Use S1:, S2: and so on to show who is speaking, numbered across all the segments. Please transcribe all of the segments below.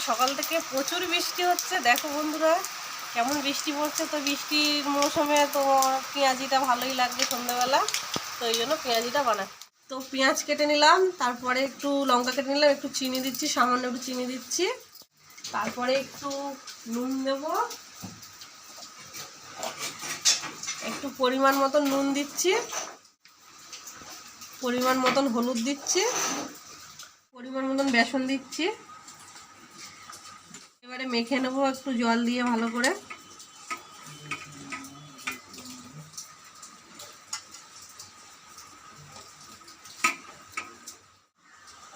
S1: সকাল থেকে প্রচুর বৃষ্টি হচ্ছে। দেখো বন্ধুরা কেমন বৃষ্টি পড়ছে। তো বৃষ্টির মৌসুমে তো পেঁয়াজিটা ভালোই লাগবে সন্ধ্যাবেলা, তো এই জন্য পেঁয়াজিটা বানাচ্ছি। তো পেঁয়াজ কেটে নিলাম, তারপরে একটু লঙ্কা কেটে নিলাম, একটু চিনি দিচ্ছি, সামান্য একটু চিনি দিচ্ছি, তারপরে একটু নুন দেব, একটু পরিমাণ মতন নুন দিচ্ছি, পরিমাণ মতন হলুদ দিচ্ছি, পরিমাণ মতন বেসন দিচ্ছি। এবারে মেখে নেব একটু জল দিয়ে ভালো করে।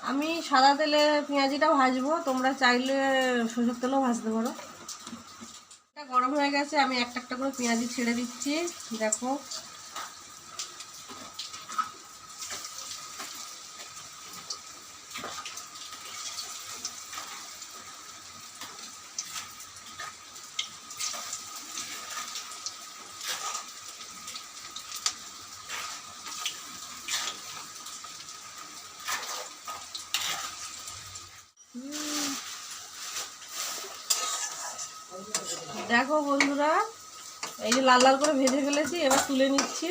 S1: আমি সাদা তেলে পেঁয়াজিটা ভাজবো, তোমরা চাইলে সরষের তেলেও ভাজতে পারো। এটা গরম হয়ে গেছে, আমি একটা একটা করে পেঁয়াজি ছেড়ে দিচ্ছি। দেখো দেখো বন্ধুরা, এই যে লাল লাল করে ভেজে ফেলেছি, এবার তুলে নিচ্ছি।